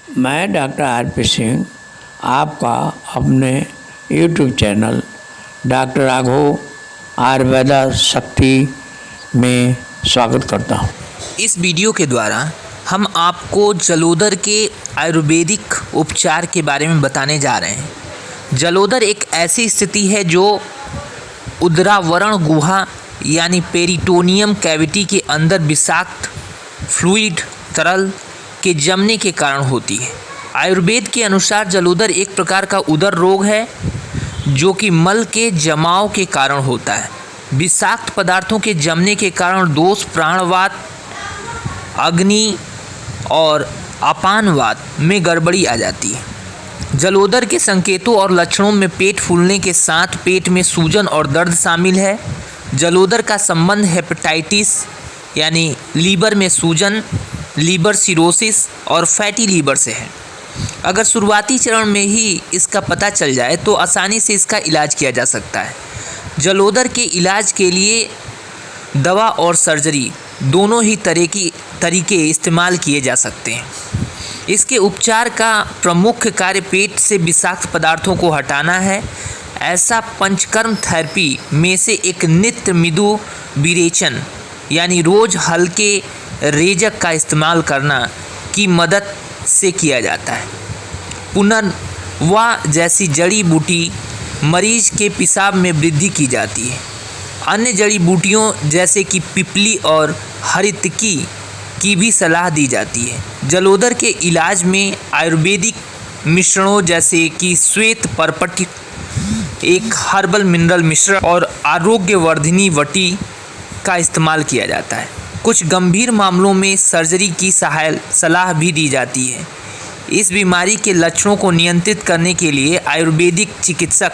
मैं doctor RP. Singh आपका अपने YouTube channel doctor Raghav Ayurveda शक्ति में स्वागत करता हूँ। इस वीडियो के द्वारा हम आपको जलोदर के आयुर्वेदिक उपचार के बारे में बताने जा रहे हैं। जलोदर एक ऐसी स्थिति है जो उदरावरण गुहा यानी पेरिटोनियम कैविटी के अंदर विषाक्त फ्लूइड तरल के जमने के कारण होती है। आयुर्वेद के अनुसार जलोदर एक प्रकार का उदर रोग है जो कि मल के जमाव के कारण होता है। विषाक्त पदार्थों के जमने के कारण दोष प्राणवात, अग्नि और अपानवात में गड़बड़ी आ जाती है। जलोदर के संकेतों और लक्षणों में पेट फूलने के साथ पेट में सूजन और दर्द शामिल है। जलोदर का संबंध हेपेटाइटिस यानी लीवर में सूजन, लीवर सिरोसिस और फैटी लीवर से है। अगर शुरुआती चरण में ही इसका पता चल जाए तो आसानी से इसका इलाज किया जा सकता है। जलोदर के इलाज के लिए दवा और सर्जरी दोनों ही तरीके इस्तेमाल किए जा सकते हैं। इसके उपचार का प्रमुख कार्य पेट से विषाक्त पदार्थों को हटाना है। ऐसा पंचकर्म थेरेपी में से एक नित्य मृदु विरेचन यानी रोज हल्के रेजक का इस्तेमाल करना की मदद से किया जाता है। पुनर्वा जैसी जड़ी बूटी मरीज के पेशाब में वृद्धि की जाती है। अन्य जड़ी बूटियों जैसे कि पिपली और हरितकी की भी सलाह दी जाती है। जलोदर के इलाज में आयुर्वेदिक मिश्रणों जैसे कि श्वेत पर्पट, एक हर्बल मिनरल मिश्रण और आरोग्यवर्धिनी वटी का इस्तेमाल किया जाता है। कुछ गंभीर मामलों में सर्जरी की सलाह भी दी जाती है। इस बीमारी के लक्षणों को नियंत्रित करने के लिए आयुर्वेदिक चिकित्सक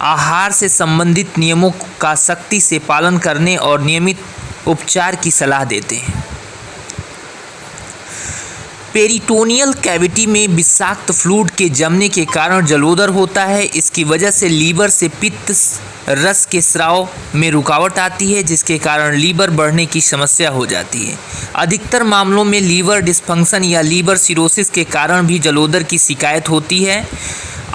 आहार से संबंधित नियमों का सख्ती से पालन करने और नियमित उपचार की सलाह देते हैं। पेरिटोनियल कैविटी में विषाक्त फ्लूइड के जमने के कारण जलोदर होता है। इसकी वजह से लीवर से पित्त रस के स्राव में रुकावट आती है, जिसके कारण लीवर बढ़ने की समस्या हो जाती है। अधिकतर मामलों में लीवर डिस्फंक्शन या लीवर सिरोसिस के कारण भी जलोदर की शिकायत होती है।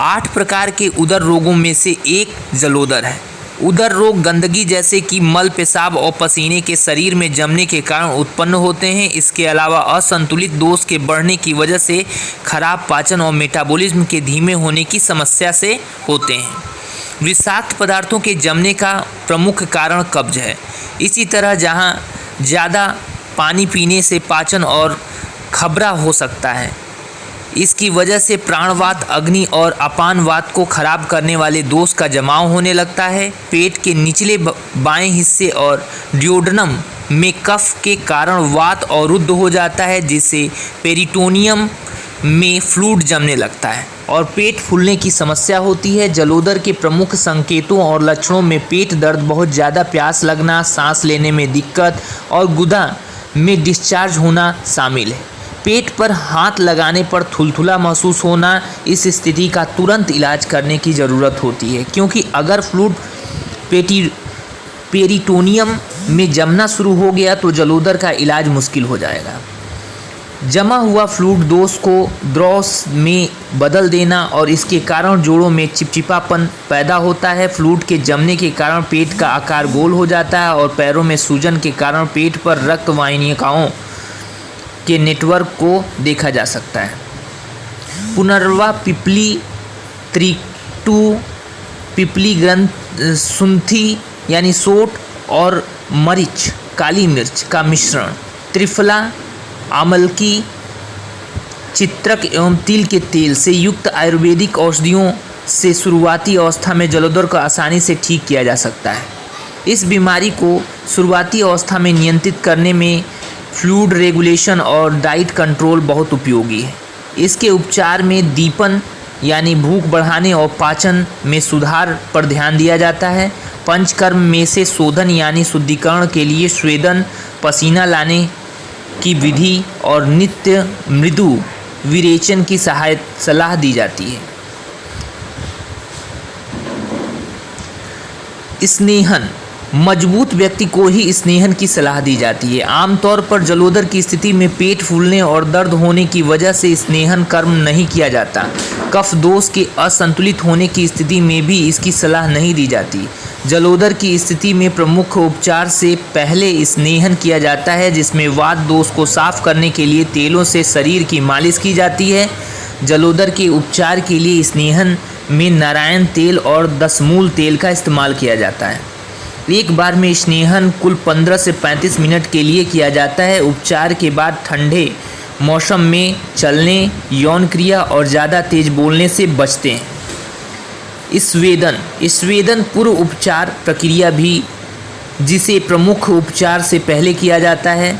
8 प्रकार के उदर रोगों में से एक जलोदर है। उदर रोग गंदगी जैसे कि मल, पेशाब और पसीने के शरीर में जमने के कारण उत्पन्न होते हैं। इसके अलावा असंतुलित दोष के बढ़ने की वजह से खराब पाचन और मेटाबॉलिज्म के धीमे होने की समस्या से होते हैं। विषाक्त पदार्थों के जमने का प्रमुख कारण कब्ज है। इसी तरह जहां ज़्यादा पानी पीने से पाचन और खबरा हो सकता है। इसकी वजह से प्राणवात, अग्नि और अपानवात को खराब करने वाले दोष का जमाव होने लगता है। पेट के निचले बाएं हिस्से और ड्यूोडेनम में कफ के कारण वात अवरुद्ध हो जाता है, जिससे पेरिटोनियम में फ्लूइड जमने लगता है और पेट फूलने की समस्या होती है। जलोदर के प्रमुख संकेतों और लक्षणों में पेट दर्द, बहुत ज़्यादा प्यास लगना, सांस लेने में दिक्कत और गुदा में डिस्चार्ज होना शामिल है। पेट पर हाथ लगाने पर थुलथुला महसूस होना। इस स्थिति का तुरंत इलाज करने की ज़रूरत होती है, क्योंकि अगर फ्लूइड पेरिटोनियम में जमना शुरू हो गया तो जलोदर का इलाज मुश्किल हो जाएगा। जमा हुआ फ्लूइड दोष को द्रव में बदल देना और इसके कारण जोड़ों में चिपचिपापन पैदा होता है। फ्लूइड के जमने के कारण पेट का आकार गोल हो जाता है और पैरों में सूजन के कारण पेट पर रक्त वाहिनिकाओं के नेटवर्क को देखा जा सकता है। पुनर्वा पिपली, त्रिटू, पिपली ग्रंथ, सुंथी यानी सोट और मरीच, काली मिर्च का मिश्रण, त्रिफला, आमलकी, चित्रक एवं तिल के तेल से युक्त आयुर्वेदिक औषधियों से शुरुआती अवस्था में जलोदर को आसानी से ठीक किया जा सकता है। इस बीमारी को शुरुआती अवस्था में नियंत्रित करने में फ्लूइड रेगुलेशन और डाइट कंट्रोल बहुत उपयोगी है। इसके उपचार में दीपन यानी भूख बढ़ाने और पाचन में सुधार पर ध्यान दिया जाता है। पंचकर्म में से शोधन यानी शुद्धिकरण के लिए स्वेदन, पसीना लाने की विधि और नित्य मृदु विरेचन की सलाह दी जाती है। स्नेहन मजबूत व्यक्ति को ही स्नेहन की सलाह दी जाती है। आमतौर पर जलोदर की स्थिति में पेट फूलने और दर्द होने की वजह से स्नेहन कर्म नहीं किया जाता। कफ दोष के असंतुलित होने की स्थिति में भी इसकी सलाह नहीं दी जाती। जलोदर की स्थिति में प्रमुख उपचार से पहले स्नेहन किया जाता है, जिसमें वात दोष को साफ करने के लिए तेलों से शरीर की मालिश की जाती है। जलोदर के उपचार के लिए स्नेहन में नारायण तेल और दशमूल तेल का इस्तेमाल किया जाता है। एक बार में स्नेहन कुल 15 से 35 मिनट के लिए किया जाता है। उपचार के बाद ठंडे मौसम में चलने, यौन क्रिया और ज़्यादा तेज बोलने से बचते हैं। स्वेदन पूर्व उपचार प्रक्रिया भी, जिसे प्रमुख उपचार से पहले किया जाता है।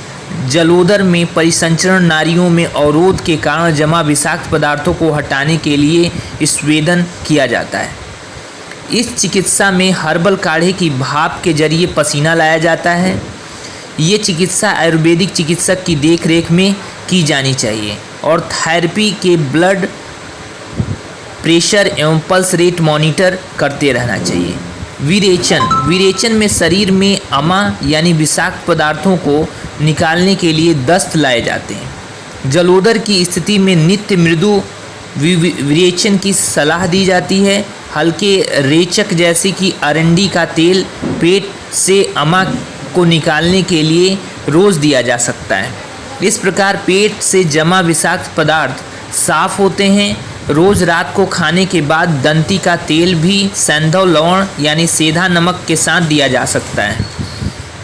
जलोदर में परिसंचरण नाड़ियों में अवरोध के कारण जमा विषाक्त पदार्थों को हटाने के लिए स्वेदन किया जाता है। इस चिकित्सा में हर्बल काढ़े की भाप के जरिए पसीना लाया जाता है। ये चिकित्सा आयुर्वेदिक चिकित्सक की देखरेख में की जानी चाहिए और थेरेपी के ब्लड प्रेशर एवं पल्स रेट मॉनिटर करते रहना चाहिए। विरेचन में शरीर में अमा यानी विषाक्त पदार्थों को निकालने के लिए दस्त लाए जाते हैं। जलोदर की स्थिति में नित्य मृदु विरेचन की सलाह दी जाती है। हल्के रेचक जैसे कि अरंडी का तेल पेट से अमा को निकालने के लिए रोज़ दिया जा सकता है। इस प्रकार पेट से जमा विषाक्त पदार्थ साफ होते हैं। रोज़ रात को खाने के बाद दंती का तेल भी सैंधव लवण यानी सेंधा नमक के साथ दिया जा सकता है।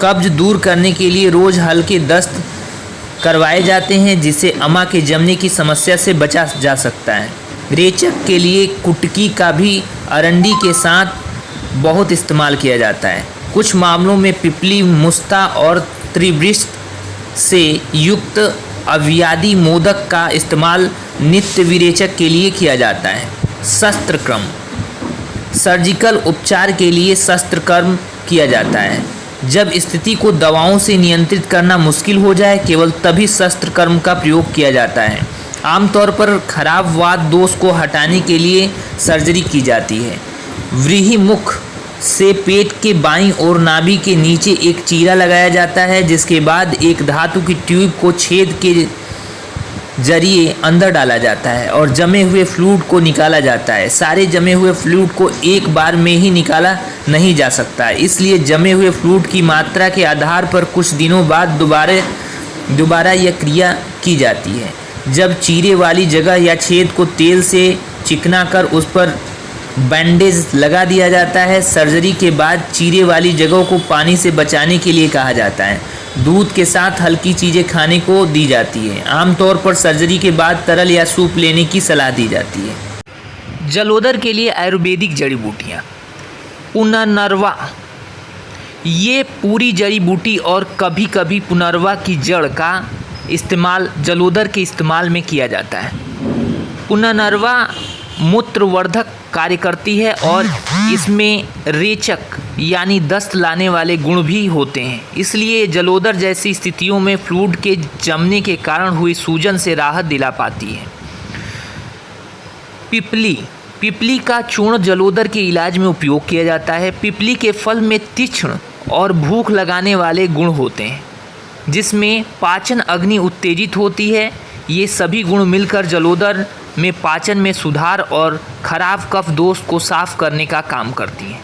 कब्ज दूर करने के लिए रोज़ हल्के दस्त करवाए जाते हैं, जिससे अमा के जमने की समस्या से बचा जा सकता है। रेचक के लिए कुटकी का भी अरंडी के साथ बहुत इस्तेमाल किया जाता है। कुछ मामलों में पिपली, मुस्ता और त्रिवृष्ट से युक्त अव्याधि मोदक का इस्तेमाल नित्य विरेचक के लिए किया जाता है। शस्त्रक्रम सर्जिकल उपचार के लिए शस्त्रकर्म किया जाता है। जब स्थिति को दवाओं से नियंत्रित करना मुश्किल हो जाए, केवल तभी शस्त्रकर्म का प्रयोग किया जाता है। आमतौर पर खराब वात दोष को हटाने के लिए सर्जरी की जाती है। व्रीहिमुख से पेट के बाईं ओर नाभि के नीचे एक चीरा लगाया जाता है, जिसके बाद एक धातु की ट्यूब को छेद के जरिए अंदर डाला जाता है और जमे हुए फ्लूइड को निकाला जाता है। सारे जमे हुए फ्लूइड को एक बार में ही निकाला नहीं जा सकता, इसलिए जमे हुए फ्लूइड की मात्रा के आधार पर कुछ दिनों बाद दोबारा यह क्रिया की जाती है। जब चीरे वाली जगह या छेद को तेल से चिकना कर उस पर बैंडेज लगा दिया जाता है। सर्जरी के बाद चीरे वाली जगहों को पानी से बचाने के लिए कहा जाता है। दूध के साथ हल्की चीज़ें खाने को दी जाती है। आमतौर पर सर्जरी के बाद तरल या सूप लेने की सलाह दी जाती है। जलोदर के लिए आयुर्वेदिक जड़ी बूटियाँ। पुनर्नवा, ये पूरी जड़ी बूटी और कभी कभी पुनर्वा की जड़ का इस्तेमाल जलोदर के इस्तेमाल में किया जाता है। पुनर्नवा मूत्रवर्धक कार्य करती है और इसमें रेचक यानी दस्त लाने वाले गुण भी होते हैं, इसलिए जलोदर जैसी स्थितियों में फ्लूइड के जमने के कारण हुई सूजन से राहत दिला पाती है। पिपली का चूर्ण जलोदर के इलाज में उपयोग किया जाता है। पिपली के फल में तीक्ष्ण और भूख लगाने वाले गुण होते हैं, जिसमें पाचन अग्नि उत्तेजित होती है। ये सभी गुण मिलकर जलोदर में पाचन में सुधार और खराब कफ दोष को साफ करने का काम करती है।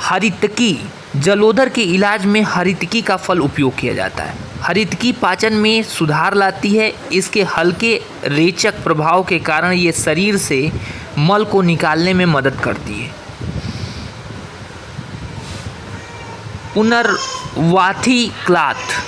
हरितकी, जलोदर के इलाज में हरितकी का फल उपयोग किया जाता है। हरितकी पाचन में सुधार लाती है। इसके हल्के रेचक प्रभाव के कारण ये शरीर से मल को निकालने में मदद करती है। पुनर्वाथी क्लाथ,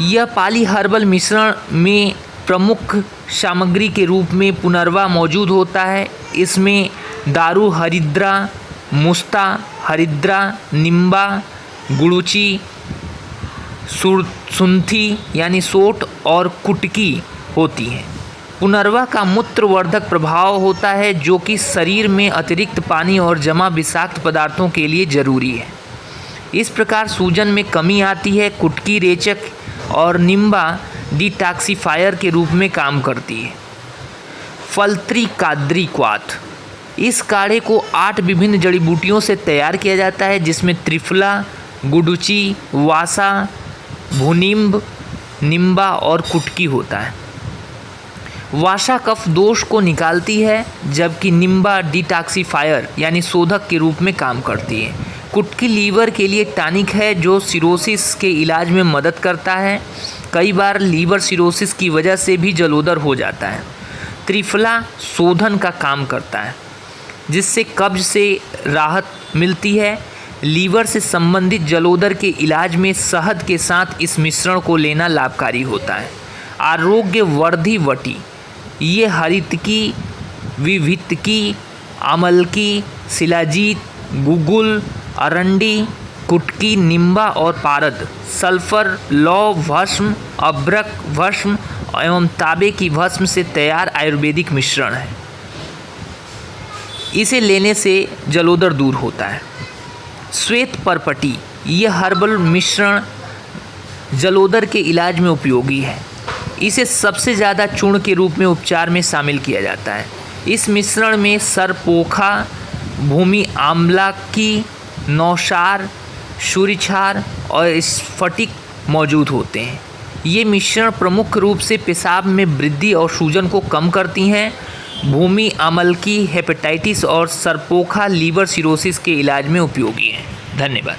यह पाली हर्बल मिश्रण में प्रमुख सामग्री के रूप में पुनर्वा मौजूद होता है। इसमें दारू हरिद्रा, मुस्ता हरिद्रा, निम्बा, गुड़ुची, सुंठी यानी सोट और कुटकी होती हैं। पुनर्वा का मूत्रवर्धक प्रभाव होता है, जो कि शरीर में अतिरिक्त पानी और जमा विषाक्त पदार्थों के लिए जरूरी है। इस प्रकार सूजन में कमी आती है। कुटकी रेचक और निम्बा डिटॉक्सिफायर के रूप में काम करती है। फल्त्री काद्री क्वाथ, इस काढ़े को 8 विभिन्न जड़ी बूटियों से तैयार किया जाता है, जिसमें त्रिफला, गुडुचि, वासा, भूनिम्ब, निम्बा और कुटकी होता है। वासा कफ दोष को निकालती है, जबकि निम्बा डिटॉक्सिफायर यानी शोधक के रूप में काम करती है। कुटकी लीवर के लिए टॉनिक है जो सिरोसिस के इलाज में मदद करता है। कई बार लीवर सिरोसिस की वजह से भी जलोदर हो जाता है। त्रिफला शोधन का काम करता है, जिससे कब्ज से राहत मिलती है। लीवर से संबंधित जलोदर के इलाज में शहद के साथ इस मिश्रण को लेना लाभकारी होता है। आरोग्य वर्धी वटी, ये हरितकी, विभितकी, अमलकी, शिलाजीत, गुगुल, अरंडी, कुटकी, निम्बा और पारद सल्फर, लौ भस्म, अभ्रक भस्म एवं तांबे की भस्म से तैयार आयुर्वेदिक मिश्रण है। इसे लेने से जलोदर दूर होता है। श्वेत परपटी, यह हर्बल मिश्रण जलोदर के इलाज में उपयोगी है। इसे सबसे ज़्यादा चूर्ण के रूप में उपचार में शामिल किया जाता है। इस मिश्रण में सरपोखा, भूमि आमलाकी, नौशार, सूर्यछार और स्फटिक मौजूद होते हैं। ये मिश्रण प्रमुख रूप से पेशाब में वृद्धि और सूजन को कम करती हैं। भूमि आमलकी हेपेटाइटिस और सरपोखा लीवर सिरोसिस के इलाज में उपयोगी है। धन्यवाद।